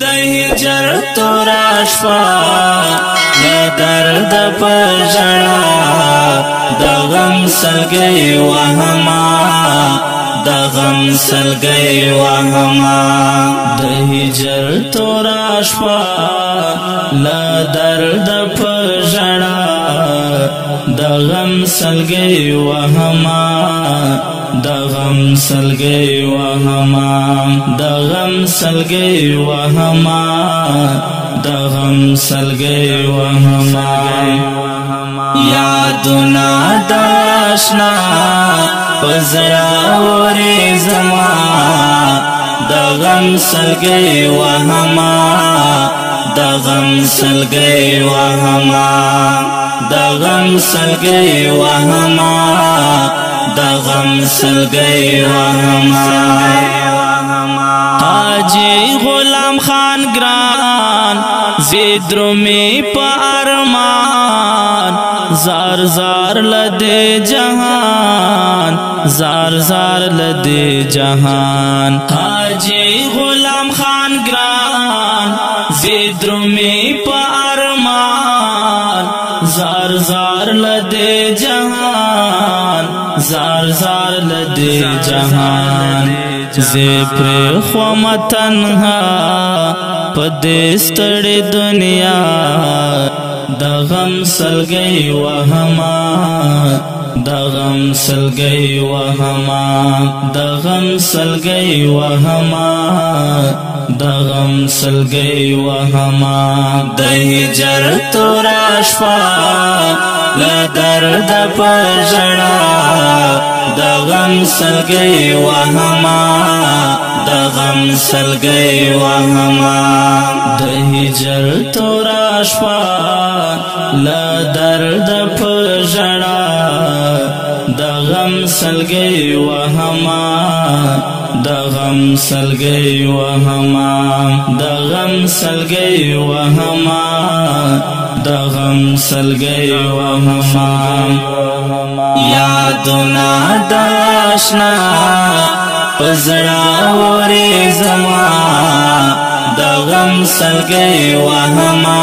د هجر تورا شپه د درد په ژړا د غم سلګۍ وهما د غم سلګۍ وهما د هجر تورا شپه ل درد په ژړا د غم سلګۍ وهما د غم سلګۍ وهما د غم سلګۍ وهما د غم سلګۍ وهما یادونه د آشنا پزړه اورې زما د غم سلګۍ وهما د غم سلګۍ وهما د غم سلګۍ وهما د غم سلګۍ وهما حاجی غلام خان ګران زیدرو می په ارمان زار زار لدې جهان زار زار لدې جهان حاجی غلام خان ګران زیدرو می په ارمان زار زار لدې جهان زار زار لدې جهان زه پر خو تنها پدې ستړې دنیا د غم سلګۍ وهما د غم سلګۍ وهما د غم سلګۍ وهما د غم سلګۍ وهما د هجر تورا شپه ل درد په ژړا د غم سلګۍ وهما د غم سلګۍ وهما د هجر تورا شپه ل درد په ژړا د غم سلګۍ وهما د غم سلګۍ وهما د غم سلګۍ وهما د غم سلګۍ وهما یادونه د آشنا پزړه اورې زما د غم سلګۍ وهما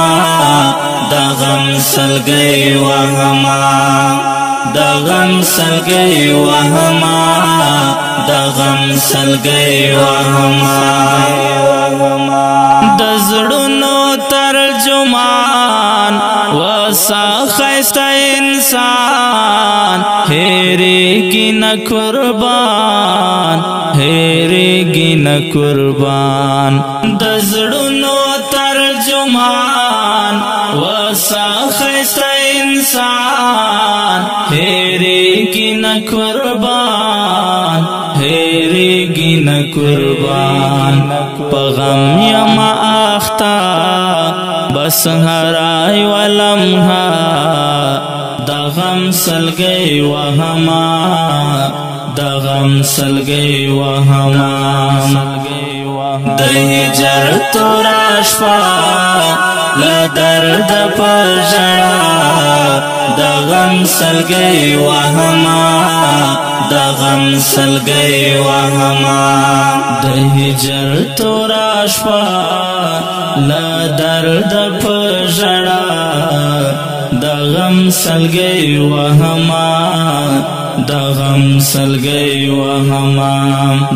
د غم سلګۍ وهما د غم سلګۍ وهما د غم سلګۍ وهما د زړونو ترجمان وسا خسته انسان هېرېږي نه قربان هېرېږي نه قربان د زړونو ترجمان وسا خسته انسان هېرېږي نه قربان هېرېږي نه قربان په غم یم اخته بس هره یوه لمحه د غم سلګۍ وهما د غم سلګۍ وهما د هجر تورا شپه ل درد په ژړا د غم سلګۍ وهما د غم سلګۍ وهما د هجر تورا شپه ل درد په ژړا د غم سلګۍ وهما د غم سلګۍ وهما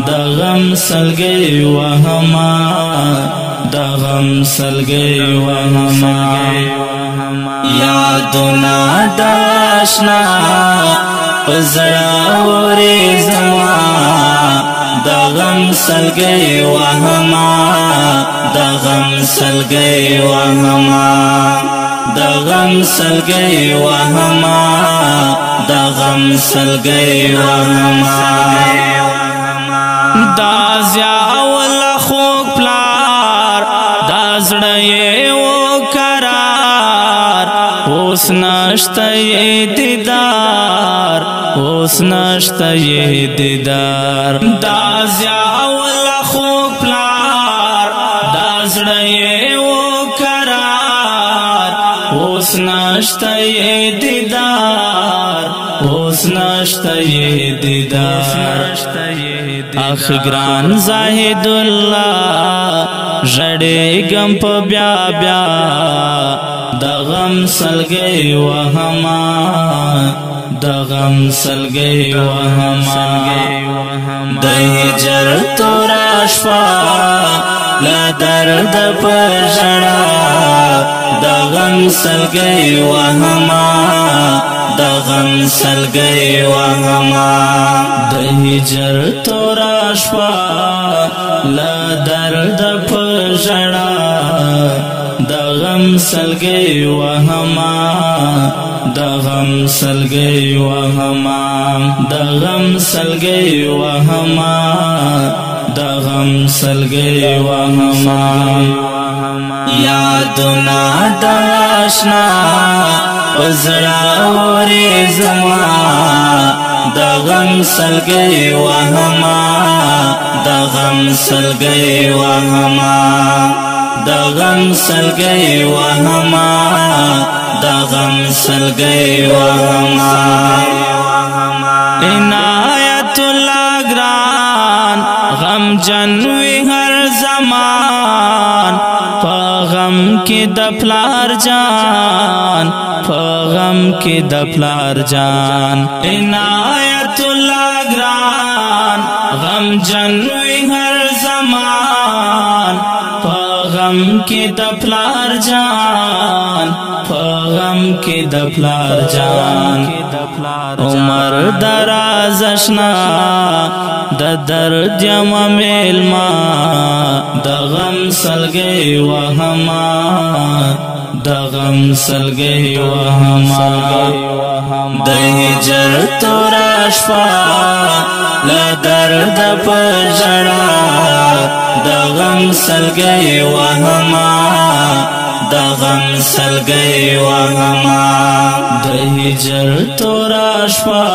د غم سلګۍ وهما د غم سلګۍ وهما یادونه د آشنا پزړه اورې زما د غم سلګۍ وهما د غم سلګۍ وهما د غم سلګۍ وهما د غم سلګۍ وهما دا زیاول خوږ پلار دا زړه یې وقرار اوس نشته یې دیدار اوس نشته یې دیدار دا زیاول خوږ پلار دا زړه یې وقرار اوس نشته یې دیدار اوس نشته یې دیدار اخ ګران زاهد الله ژړې غم په بیا بیا د غم سلګي وهما د غم سلګي وهما د هجر تورا شپه لا درد په ژړا د غم سلګي وهما د غم سلګي وهما د هجر تورا شپه لا درد په ژړا د غم سلګي وهما د غم سلګي وهما د غم سلګي وهما د غم سلګي وهما یادونه د آشنا پزړه اورې زما د غم سلګي وهما د غم سلګي وهما د غم سلګي وهما د غم سلګي وهما عنایت الله ګران غم جنوي هر زمان په غم کې د پلار جان په غم کې د پلار جان عنایت الله ګران غم جنوي هر زمان په غم کې د پلار جان په غم کې د پلار جان عمر دراز اشنا د درد یم میلما د غم سلګي وهما د غم سلګي وهما د هجر تورا شپه لا درد په ژړا د غم سلګي وهما د غم سلګي وهما د هجر تورا شپه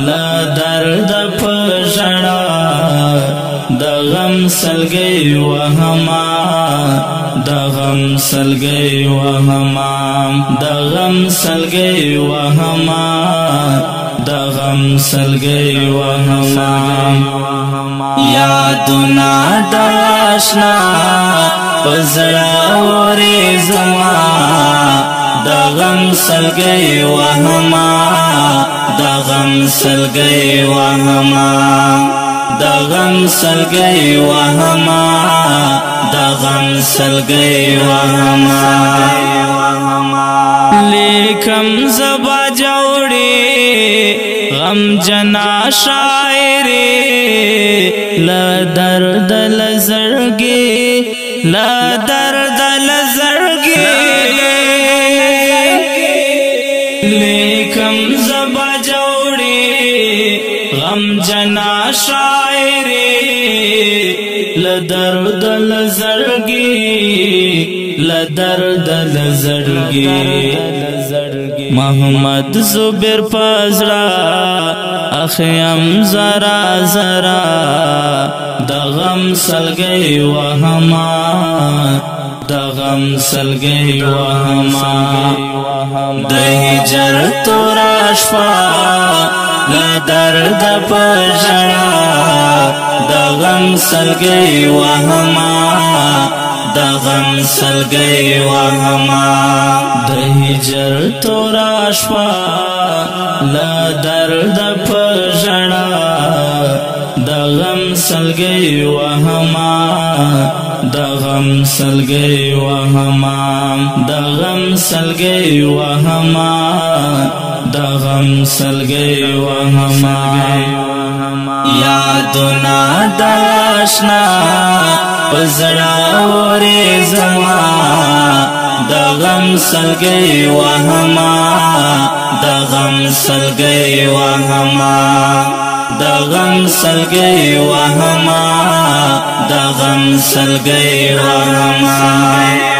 لا درد په ژړا د غم سلګي وهما د غم سلګي وهما د غم سلګي وهما د غم سلګي وهما یادونه د آشنا پزړه اورې زما د غم سلګي وهما د غم سلګي وهما د غم سلګي وهما د غم سلګي وهما لیکم زبا جوړې غم جنا شاعرې لا درد لزړګي لا درد لزړګي لیکم زبا جوړې غم جنا شاعرې لا درد لزړګي لا درد لزړګي محمد زبیر پزړه اخیم زرا زرا د غم سلګي وهما د غم سلګي وهما د هجر تورا شپه لا درد په ژړا د غم سلګي وهما د غم سلګي وهما د هجر تورا شپه لا درد په ژړا د غم سلګي وهما د غم سلګي وهما د غم سلګي وهما د غم سلګي وهما یادونه د آشنا پزړه اورې زما د غم سلګي وهما د غم سلګي وهما د غم سلګي وهما د غم سلګي وهما